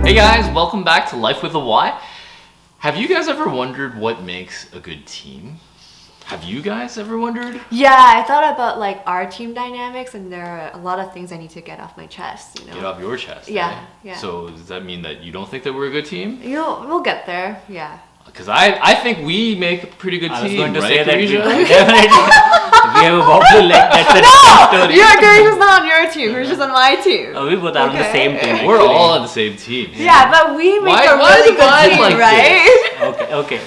Hey guys, welcome back to Life with a Y. Have you guys ever wondered what makes a good team? Have you guys ever wondered? Yeah, I thought about like our team dynamics, and there are a lot of things I need to get off my chest, you know. Get off your chest. Yeah, eh? yeah. So does that mean that you don't think that we're a good team? We'll get there, yeah. Because I think we make a pretty good I was team, going to right, say that we, Karisha? definitely we have a wobbly leg. That's a different story. You're Gary's not on your team, Gary's just on my team. Oh, we both are on the same team. We're actually. all on the same team. Yeah, but we make Why- a why really divide good team, like right? Okay.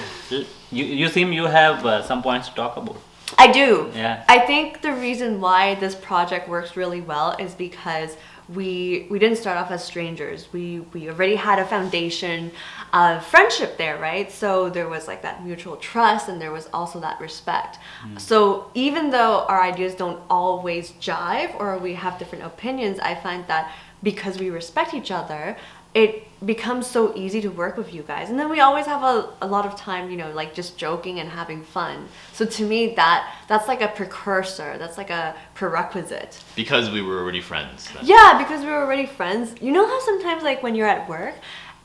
You seem you have some points to talk about. I do. Yeah. I think the reason why this project works really well is because we didn't start off as strangers. We already had a foundation of friendship there, right? So there was like that mutual trust, and there was also that respect. So even though our ideas don't always jive or we have different opinions, I find that because we respect each other, it becomes so easy to work with you guys. And then we always have a lot of time, you know, like just joking and having fun. So to me, that's like a precursor. That's like a prerequisite. Because we were already friends. then. Yeah, because we were already friends. You know how sometimes like when you're at work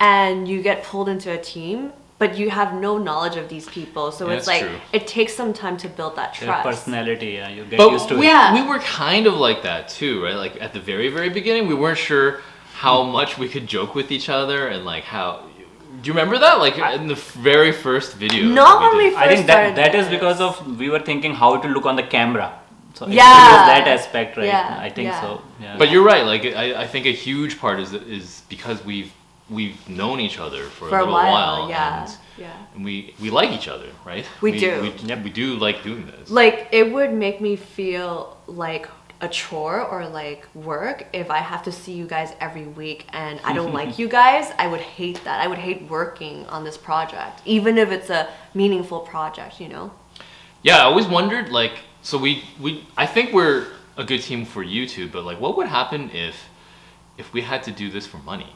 and you get pulled into a team, but you have no knowledge of these people. So Yeah, it's that's like, true. it takes some time to build that Their trust. personality, yeah, you get But used to we, it. Yeah. we were kind of like that too, right? Like at the very, very beginning, we weren't sure how much we could joke with each other and like how. Do you remember that? Like in the very first video. Not that when we did. I think started that is this. because of we were thinking how to look on the camera. So Yeah. it was that aspect, right? Yeah, I think yeah. so. Yeah. But you're right. Like I think a huge part is because we've known each other for a For a little while, yeah. and we like each other, right? We do. We do like doing this. Like, it would make me feel like a chore or like work if I have to see you guys every week and I don't like you guys. I would hate that. I would hate working on this project, even if it's a meaningful project, you know? Yeah, I always wondered, like, so we I think we're a good team for you two, but like, what would happen if we had to do this for money,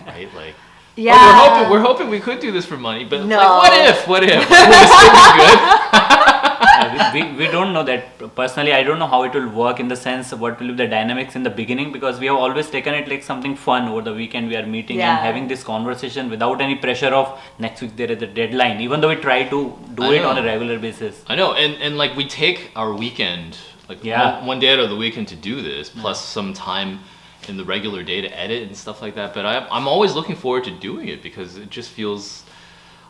right? Like, Yeah. oh, we're hoping we could do this for money, but No. like, what if? Would this still be good? we don't know that personally. I don't know how it will work in the sense of what will be the dynamics in the beginning, because we have always taken it like something fun. Over the weekend we are meeting Yeah. and having this conversation without any pressure of next week there is a deadline, even though we try to do I it know. on a regular basis. I know, and like we take our weekend, like Yeah. one day out of the weekend to do this, plus some time in the regular day to edit and stuff like that. But I'm always looking forward to doing it because it just feels.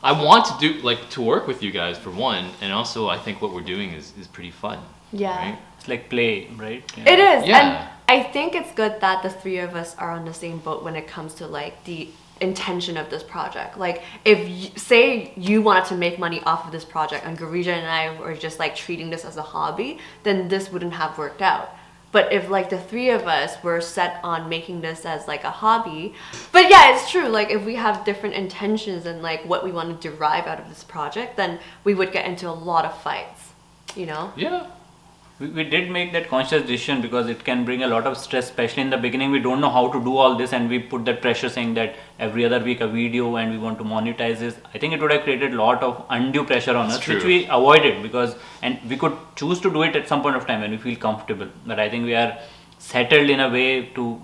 I want to do to work with you guys for one, and also I think what we're doing is pretty fun. Yeah. Right? It's like play, right? It is. Yeah. And I think it's good that the three of us are on the same boat when it comes to like the intention of this project. Like, if say you wanted to make money off of this project and Garija and I were just like treating this as a hobby, then this wouldn't have worked out. But if like the three of us were set on making this as like a hobby, but yeah, it's true. Like, if we have different intentions and like what we want to derive out of this project, then we would get into a lot of fights, you know? Yeah. We did make that conscious decision because it can bring a lot of stress, especially in the beginning. We don't know how to do all this, and we put that pressure saying that every other week a video and we want to monetize this. I think it would have created a lot of undue pressure on us, true. which we avoided and we could choose to do it at some point of time when we feel comfortable. But I think we are settled in a way to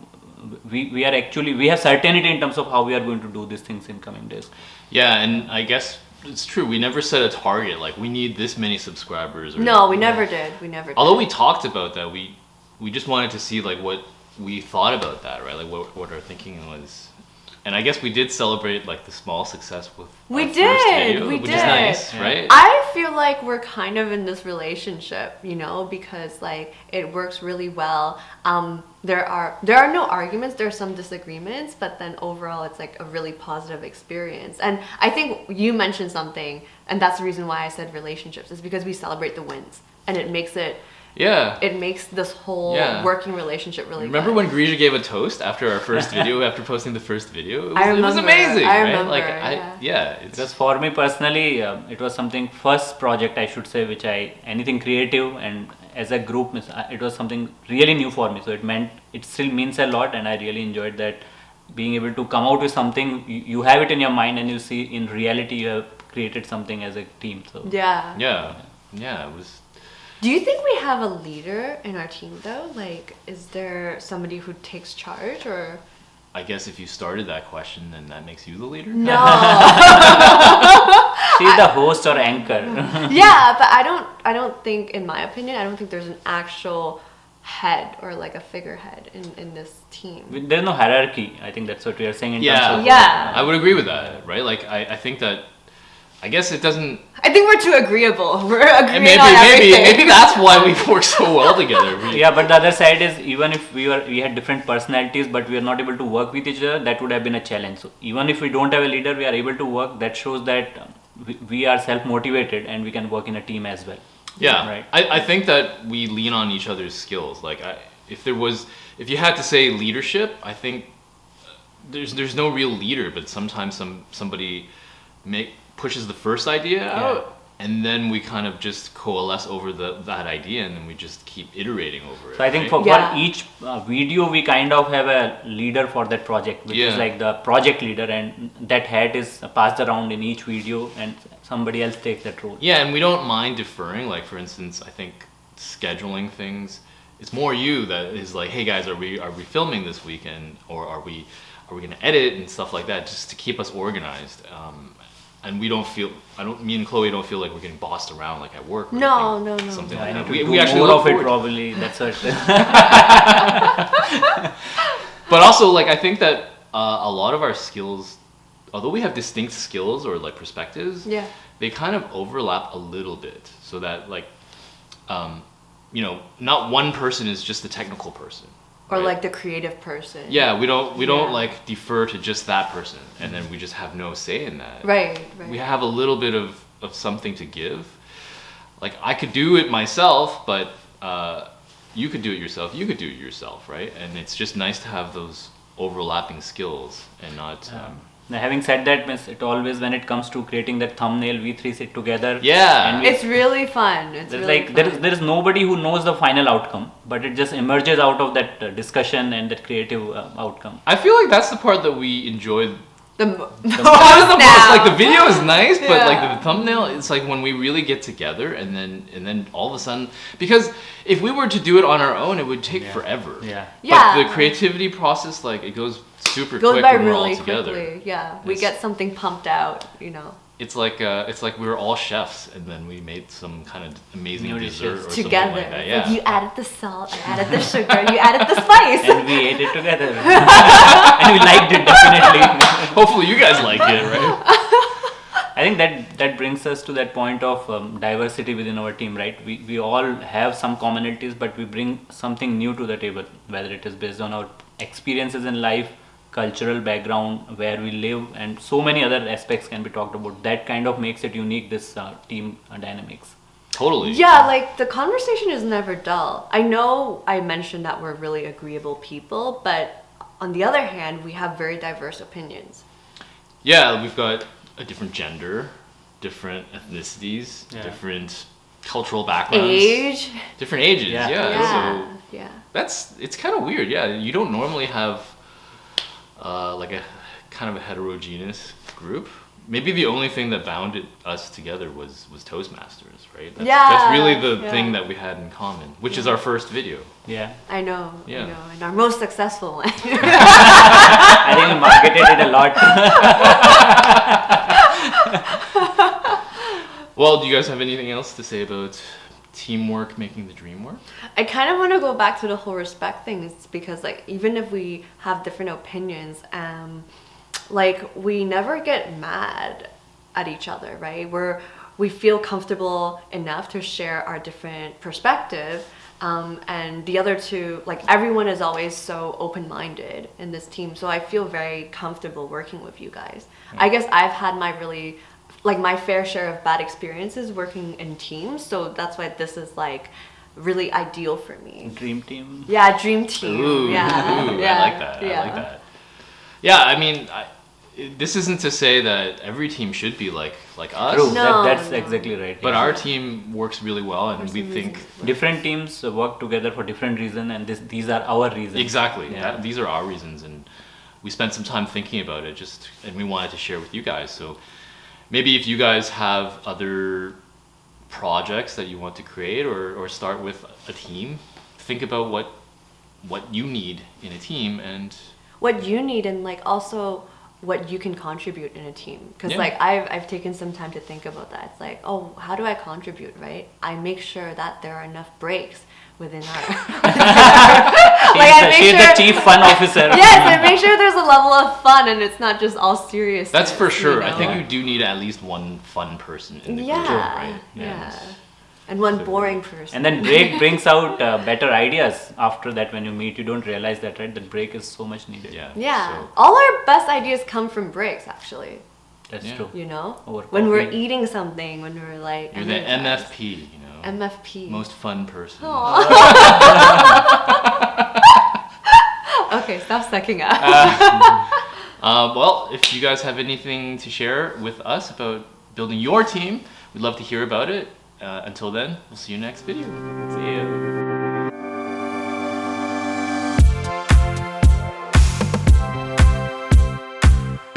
we have certainty in terms of how we are going to do these things in coming days. Yeah, and I guess it's true. We never set a target like we need this many subscribers. Or No, we never did. We never did. Although we talked about that, we just wanted to see like what we thought about that, right? Like what our thinking was. And I guess we did celebrate like the small success with We our first did, video, we which did. is nice, Yeah. right? I feel like we're kind of in this relationship, you know, because like it works really well. There are no arguments, there are some disagreements, but then overall it's like a really positive experience. And I think you mentioned something, and that's the reason why I said relationships, is because we celebrate the wins, and it makes this whole Yeah. working relationship really Remember good. when Grija gave a toast after our first video, after posting the first video? It was, I it was remember. amazing, I right? remember, Like, yeah. it's Because for me personally, it was something first project I should say which anything creative, and as a group it was something really new for me. So it still means a lot, and I really enjoyed that, being able to come out with something you have it in your mind and you see in reality you have created something as a team. So Yeah. yeah, it was. Do you think we have a leader in our team though? Like, is there somebody who takes charge, or? I guess if you started that question, then that makes you the leader. No. She's the host or anchor. Yeah, but I don't think, in my opinion, I don't think there's an actual head or like a figurehead in this team. There's no hierarchy. I think that's what we are saying in Yeah. terms of Yeah. I would agree with that, right? Like, I think that, I guess it doesn't. I think we're too agreeable. We're agreeing Maybe, on everything. maybe that's why we work so well together. Yeah, but the other side is, even if we had different personalities, but we are not able to work with each other, that would have been a challenge. So even if we don't have a leader, we are able to work. That shows that we are self-motivated and we can work in a team as well. Yeah, Right. I think that we lean on each other's skills. Like, if you had to say leadership, I think there's no real leader, but sometimes somebody pushes the first idea out, and then we kind of just coalesce over that idea, and then we just keep iterating over it. So I think right? for each video, we kind of have a leader for that project, which is like the project leader, and that hat is passed around in each video, and somebody else takes that role. Yeah, and we don't mind deferring. Like, for instance, I think scheduling things, it's more you that is like, hey guys, are we filming this weekend, or are we gonna edit and stuff like that, just to keep us organized. And me and Chloe don't feel like we're getting bossed around like at work. Or No. Something I like need that. to We do actually more look of it forward. probably. That's what. But also, like, I think that a lot of our skills, although we have distinct skills or like perspectives, Yeah. they kind of overlap a little bit, so that like, not one person is just the technical person. Or right? like the creative person. Yeah, we don't Yeah. like defer to just that person, and then we just have no say in that. Right. We have a little bit of something to give. Like, I could do it myself, but you could do it yourself. You could do it yourself, right? And it's just nice to have those overlapping skills and not. Now, having said that, it always, when it comes to creating that thumbnail, we three sit together. Yeah. And It's really fun. It's there's really like fun. there is nobody who knows the final outcome, but it just emerges out of that discussion and that creative outcome. I feel like that's the part that we enjoy. The That is the most, like, the video is nice, but Yeah. like the thumbnail, it's like when we really get together, and then all of a sudden, because if we were to do it on our own, it would take forever. Yeah. Yeah. But the creativity process, like, it goes super goes quick by when we're all really together. quickly. Yeah, we It's- get something pumped out. It's like we were all chefs, and then we made some kind of amazing New dessert dishes. or something Together. like that. Like, Yeah. you added the salt, I added the sugar, you added the spice. And we ate it together. And we liked it, definitely. Hopefully you guys like it, right? I think that brings us to that point of diversity within our team, right? We all have some commonalities, but we bring something new to the table, whether it is based on our experiences in life, cultural background, where we live, and so many other aspects can be talked about. That kind of makes it unique, this team dynamics. Totally. Yeah, like the conversation is never dull. I know I mentioned that we're really agreeable people, but on the other hand, we have very diverse opinions. Yeah, we've got a different gender, different ethnicities, Yeah. different cultural backgrounds, Age. different ages. Yeah. Yeah. Yeah. So it's kind of weird. Yeah, you don't normally have like a kind of a heterogeneous group. Maybe the only thing that bound us together was Toastmasters, right? That's really the thing that we had in common, which is our first video. Yeah. I know. Yeah. I know. And our most successful one. I think we marketed it a lot. Well, do you guys have anything else to say about teamwork making the dream work? I kind of want to go back to the whole respect thing. It's because, like, even if we have different opinions, like, we never get mad at each other, right? We feel comfortable enough to share our different perspective, and the other two, like, everyone is always so open-minded in this team, so I feel very comfortable working with you guys. I guess I've had my fair share of bad experiences working in teams, so that's why this is like really ideal for me. Dream team. Yeah, dream team. Ooh, yeah, ooh, yeah, I like that. yeah. I like that. Yeah, I mean, this isn't to say that every team should be like us. True. No, That's no. exactly right. But yeah. our team works really well, and we think Different teams work together for different reasons, and these are our reasons. exactly. Yeah. These are our reasons, and we spent some time thinking about it, and we wanted to share with you guys. So maybe if you guys have other projects that you want to create or start with a team, think about what you need in a team, and what you need and like also what you can contribute in a team. Because Yeah. like I've taken some time to think about that. It's like, oh, how do I contribute, right? I make sure that there are enough breaks within our She's the chief fun officer. yes, I make sure there's a level of fun and it's not just all serious. That's for sure. You I know? think you do need at least one fun person in the Yeah, group, right? yeah. And one So- boring person. And then break brings out better ideas after that. When you meet, you don't realize that, right? That break is so much needed. Yeah. yeah, So- all our best ideas come from breaks, actually. That's Yeah. true. You know, Over when we're coffee. eating something, when we're like You're the energized. MFP, you know. MFP. Most fun person. Okay, stop sucking up. Well, if you guys have anything to share with us about building your team, we'd love to hear about it. Until then, we'll see you next video. See you.